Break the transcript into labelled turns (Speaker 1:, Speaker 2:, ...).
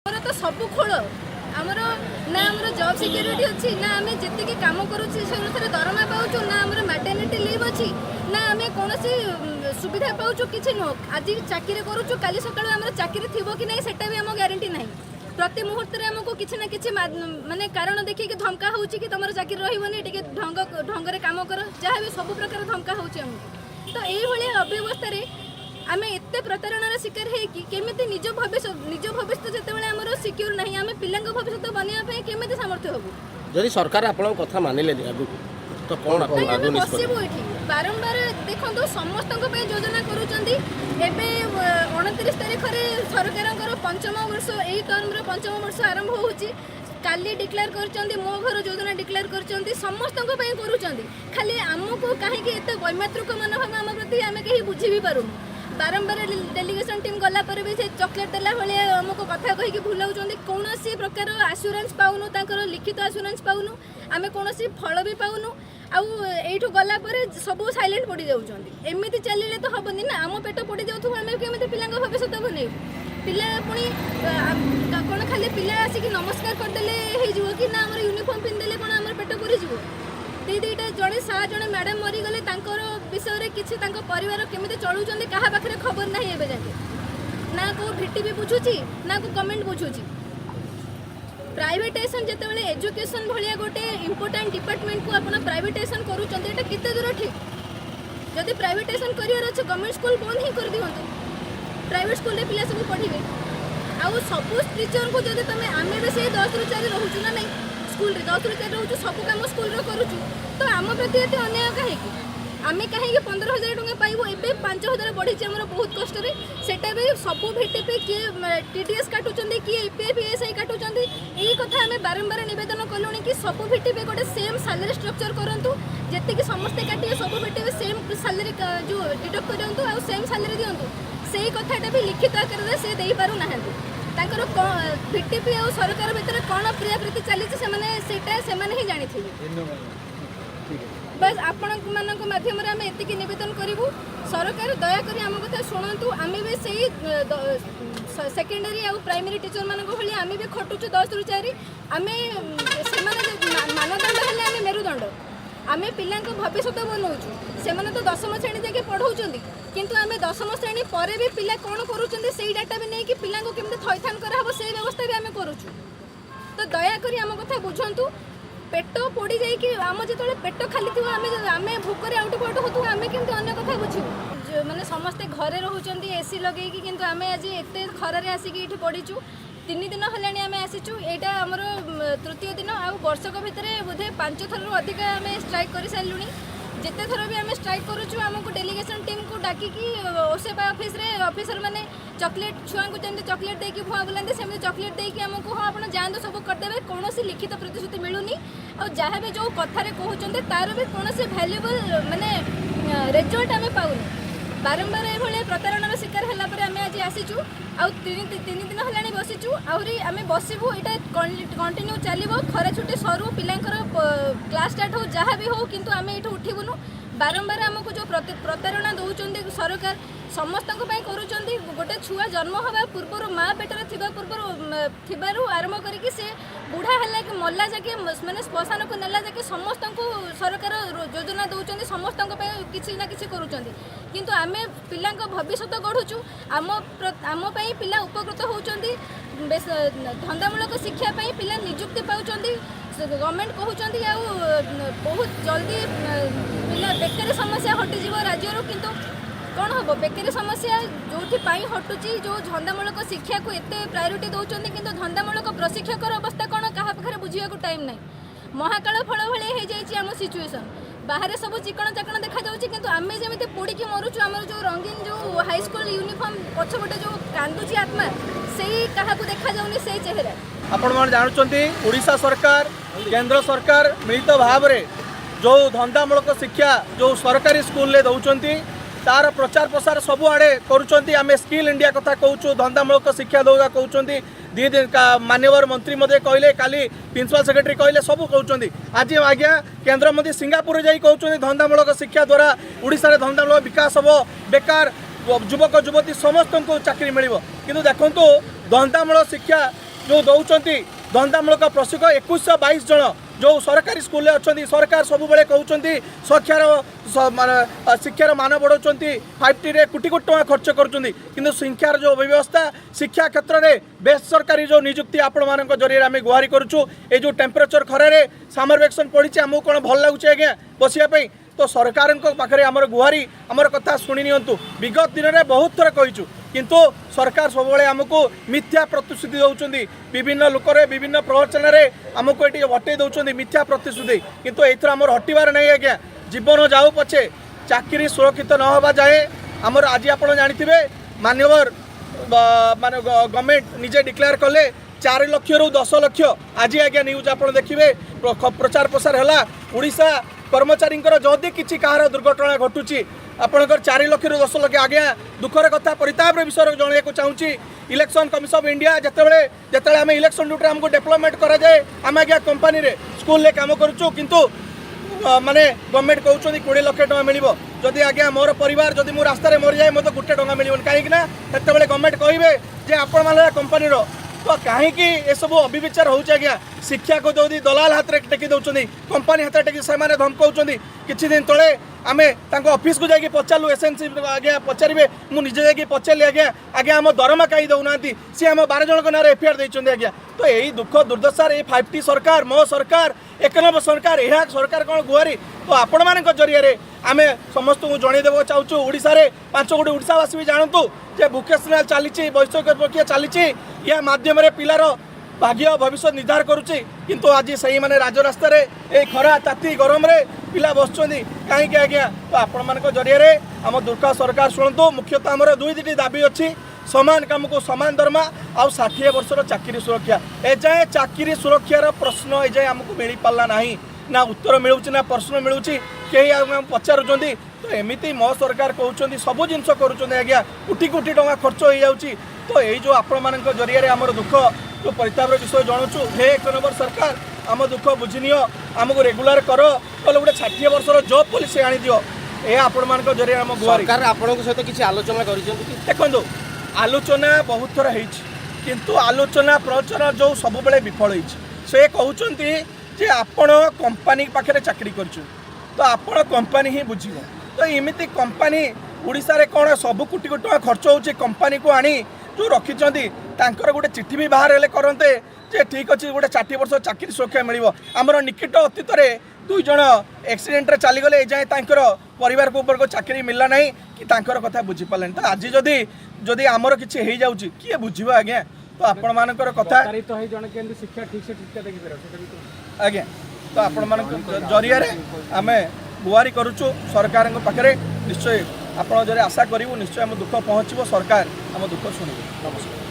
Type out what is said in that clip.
Speaker 1: तो सब खोल आमर ना आम जॉब सिक्योरिटी अच्छी ना आम जी कम कर दरमा पाचु ना आम मैटर्निटी लीव अच्छी ना आम कौन सुविधा पाचु कि नुह आज चाकरी करुचु काली सका आम चाकरी थी कि नहीं सेटा भी आम ग्यारंटी ना प्रति मुहूर्त में आमको किसी ना कि माने कारण देखिए धमका हो कि तुम चाकरी रही टे ढंग कम कर जहाँ भी सब प्रकार धमका होमको तो यही अव्यवस्था आम एत प्रतारणार शिकार होमी निज भविष्य जिते आम सिक्योर ना आम पिला भविष्य बनवाई केमी सामर्थ्य हबू
Speaker 2: जदि सरकार आपण कथा मानिले तो कौन
Speaker 1: बसबू ये बारंबार देखो समस्त योजना कर 29 तारीख में सरकार पंचम वर्ष यही टर्म पंचम वर्ष आरंभ हो काली डिक्लेयर कर मो घर योजना डिक्लेयर कर समस्त कर खाली आमको कहीं एत वैमात्रिक मनोभाव आम प्रति आम कहीं बुझी भी पारूँ बारंबार डेलीगेशन टीम गला पर भी चॉकलेट देला भाई आमको कथा कहीकि भूलाऊँ कौन प्रकार आश्योरेंस पाऊनु तांकर लिखित आश्योरेंस पाऊनु आम कौन फल भी पाऊनु आउ गला पर सब साइलेंट पड़ जाऊँगी एमती चलिए तो हेनी ना आम पेट पड़ जाऊँ आम केमी पिला भविष्य बनइबू पिला पुणी कौन खाली पिला आसिक नमस्कार करदे हो कि ना आम यूनिफॉर्म पिंधेले कौन आम पेट पूरीजी दुईटा जड़े सार जड़े मैडम मरीगले विषय किसी परिवार केमी चलुँच क्या पाखे खबर ना एवं जाके ना को भिटी बुझुची ना को कमेंट बुझुची प्राइवेटाइजेशन जिते एजुकेशन भाया गोटे इंपोर्टाट डिपार्टमेंट को आप प्राइवेटाइजेशन करुँचे केते दूर ठीक जदि प्राइवेटाइजेशन कर गवर्नमेंट स्कूल बंद ही कर दिखाँ प्राइवेट स्कूल पिला सब पढ़े आउ सब टीचर को जब तुम आम भी से 10 ରୁ 4 रोचु ना नहीं स्कूल 10 ରୁ 4 रोचु सब कम स्कूल करुचु तो आम प्रति ये अन्याय कहीं आम कहीं 15,000 टंका पाइबू ए 5,000 बढ़ी आम बहुत कष्ट सेटा भी सब भिटीपी किए टीडीएस काटुंट किए ईपीएफईएसआई काटुंट यही कथा आम बारंबार नवेदन कलुणी कि सब भिटीपी गोटे सेम सैलरी स्ट्रक्चर करूँ जी समस्ते काटे सब भिटीपी सेम सैलरी जो डिडक्ट करूँ आ सेम सैलरी दिंतु से कथाटा भी लिखित आकार से दे पार ना भिटीपी और सरकार भितर कौन प्रिया प्रीति चली ही जानी बस आपण माध्यम आम एतिक नवेदन करूँ सरकार दयाकोरी आम कथा शुणु आम भी से सेकेंडरी और प्राइमरी टीचर मान भाई आम भी खटुचु 10 ରୁ 4 आम से मानदंड हेल्ले आम मेरुदंड आम पिला भविष्य बनाऊँ से तो 10वीं श्रेणी जाके पढ़ाऊँ किंतु आम 10वीं श्रेणी पर भी पिला कौन करुँच से डाटा भी नहीं कि पिला केमी थैथान कराब से व्यवस्था भी आम करुँ तो दयाकोरी आम कथा बुझंतु पेट पोड़ी जाइए आम जो पेट खाली थी आम भोकर आउट पाउट हो आम केमती अन्य कथा बुझू मैंने समस्ते घरे रोचंती एसी लगे कि आम आज एत खरारे आसिक ये पड़ीचु 3 दिन है आम आसीचु यहाँ आमर तृतीय दिन आ वर्षक भितर बोधे 5 थर अधिक आम स्ट्राइक कर सारूँ जिते थर भी आम स्ट्राइक करुचु आमको डेलीगेशन टीम को डाकिकी ओसेवा ऑफिस रे ऑफिसर मैंने चॉकलेट छुआ को जमी चॉकलेट देकी भुआ बुलाते सेमती चॉकलेट देकी आमको हाँ आप जातु सब करदे कौन लिखित प्रतिश्रुति मिलूनी और जहाँ भी जो कथार कहते तार भी कौन भैल्यूबल माने रिजल्ट आम पाऊनी बारंबार ये प्रतारणार शिकार है आम आज आसीचु तीन दिन है बसीचु आहरी आम बसबू यहाँ कंटिन्यू चलो खरा छुट्टी सरू पिलांकर क्लास स्टार्ट हो जहाँ भी हो किंतु आम ये उठबुनु बारंबार आमको जो प्रतारणा दौरान सरकार समस्त करुँच गोटे छुआ जन्म हवा पूर्व माँ पेटर थी आरंभ करके से बुढ़ा है कि मल्ला जाके मैंने श्मशान को नेला जाके समस्त को सरकार योजना दौरान समस्त किसी ना कि करुँच किंतु आम पिला भविष्य गढ़ुचु आम पिला उपकृत होती धंदामूलक शिक्षापी पिला निजुक्ति पाँच गवर्नमेंट कहते बहुत जल्दी पिला बेकारी समस्या हटिज राज्य किंतु कौन हम बेकारी समस्या जो हटुची जो धंदामूलक शिक्षा को एत प्रायोरीटी दौरान किंतु धंदामूलक प्रशिक्षकर अवस्था कौन क्या पाखे बुझा टाइम ना महाकाल फल भाई आम सिचुएसन बाहर सब चिकण चाकण देखा जाऊँगी किंतु आम जमी पोड़ी मरुचु आम जो रंगीन जो हाईस्कल यूनिफॉर्म पछपटे जो कांदुची आत्मा से क्या देखा जाऊनी से चेहरा
Speaker 3: आपण मैंने जानते ओडिशा सरकार केंद्र सरकार मिलित भाव में जो धंदामूलक शिक्षा जो सरकारी स्कूल दौरान तार प्रचार प्रसार सबुआड़े करुँच आम स्किल इंडिया कथा कहूँ धंदामूलक शिक्षा दौरा कहते 2 दिन का माननीय मंत्री मध्य कहले काली प्रिंसिपल सेक्रेटरी कहले सब कहते आज आज्ञा केंद्र मंत्री सिंगापुर जाई कहते धंदामूलक शिक्षा द्वारा ओडिशा धंदामूलक विकास हम बेकार युवक युवती समस्त को चाकरी मिल कि देखो धंदामूलक शिक्षा जो दौरान धंदामूलक प्रशिक्षक 2122 जन जो सरकारी स्कूल अच्छा सरकार सब बेले कहते शिक्षार मान बढ़ाऊँ 5T रे कोटी कोटी टका खर्च करूँ शिक्षार जो व्यवस्था शिक्षा क्षेत्र में बेसरकारी जो नियुक्ति आपण मान जरिए आम गुहारी करुचु ये जो टेम्परेचर खरारे समर वैक्सीन पड़ी आमको कौन भल लगुच आज्ञा बसापी तो सरकार पाखे आमर गुहारी आमर कथा शुणी नियंतु विगत दिन में बहुत थर कहीचु किंतु सरकार सब आमको मिथ्या प्रतिश्रुति दौरान विभिन्न लोकरे विभिन्न प्रवचन में आमको ये हटई दौरान मिथ्या प्रतिश्रुति किंतु एथर आमर हटिबार नहीं आज्ञा जीवन जाऊ पछे चाकरी सुरक्षित न होगा जाए आमर आज आप जानते मान्यवर मान गवर्नमेंट निजे डिक्लेयर कले 4 लाख रु 10 लाख आज आज्ञा न्यूज आप देखिए प्रचार प्रसार है ओडिशा कर्मचारी जदि किसी कहार दुर्घटना घटुची आपणकर 4 लाख रु 10 लाख आज्ञा दुखर कथा परितापर विषय जनवाक चाहूँगी इलेक्शन कमिशन ऑफ इंडिया जिते आम इलेक्शन ड्यूटी आमको डेवलपमेंट कराए आम आज्ञा कंपानी स्कूल काम करुचु किंतु माने गवर्नमेंट कहते 20 लाख टका मिल जदि आज्ञा मोर परिवार जदि मो रास्तार मरी जाए मत 1 टका मिल कहीं गवर्नमेंट कहे जे आपण मान कंपानी तो कहीं सब अविचार होज्ञा शिक्षा को जो दलाल हाथ में टेकी दौरान कंपानी हाथ टेकी से धमकाऊँ किछि दिन तले आम ऑफिस को जाकि पचारू एसएनसी आज्ञा पचारे मुझे जाकि पचारि आज्ञा आज्ञा आम दरमा कहीं दौना सी आम 12 जन ना एफआईआर देते आज्ञा तो यही दुख दुर्दशार ये 5T सरकार मो सरकार 1 नंबर सरकार यह सरकार कौन गुहारी तो आपण मान जरिए आम समस्त को जनईदेव चाहूँ ओडिशा रे 5 गोटी ओडिशावासी भी जानतु जे भोकेशनाल चली वैषयिक प्रक्रिया चली या माध्यम पिलार भाग्य भविष्य निर्धार करुच्ची किंतु आज सही माने राजरास्ता रे ए खरा ताती गरम रे पिला बसुँच कहीं आज्ञा तो आपण मान जरिए आम दुर्गा सरकार शुणु मुख्यतः आमर 2-2टी दाबी अच्छी समान काम को समान दरमा आ 60 वर्षर चाकरी सुरक्षा एजाए चाकरी सुरक्षार प्रश्न एजाए आमको मिल पारा ना ना उत्तर मिलूँ ना प्रश्न मिलूँ कहीं आम पचारुंट तो एमती मो सरकार कहते सब जिनस करुँच आज्ञा कोटी कोटी टका खर्च हो जाऊँगी तो यही जो आपण मान जरिए आमर दुख जो परितापर विषय जनाऊँ हे 1 नंबर सरकार आम दुख बुझी आमको रेगुलर कर गोटे 60 वर्षर जॉब पॉलिसी आनी दियो ये आपण मान जरिए आम
Speaker 2: सरकार आपन सहित किसी आलोचना
Speaker 3: देखो आलोचना बहुत थर किंतु आलोचना प्रचार जो सब बेले विफल से कहते जे आपण कंपानी पाखे चाकरी कर तो आपण कंपानी ही बुझ तो एमती कंपानी ओडिशा रे कौन सब कोटी कोटी टका खर्च होची कंपानी को आनी जो रखिंट गोटे चिठी भी बाहर हेले करते जे ठीक अच्छे गोटे 60 वर्ष चाकरी सुरक्षा मिल आमर निकट अतीत में 2 जन एक्सीडेंट चलीगले जाए परिवार को ऊपर चाकरी मिलला ना कि कथा बुझी पारे तो आज जदि आमर किसी हो जाऊँगी किए बुझ आज्ञा तो आपण मान कथा आज्ञा तो आपण मान जरिए आम गुहारी करुचु सरकार पाखे निश्चय आपण जरिए आशा करूँ निश्चय आम दुख पहुँचो सरकार आम दुख शुणु नमस्कार।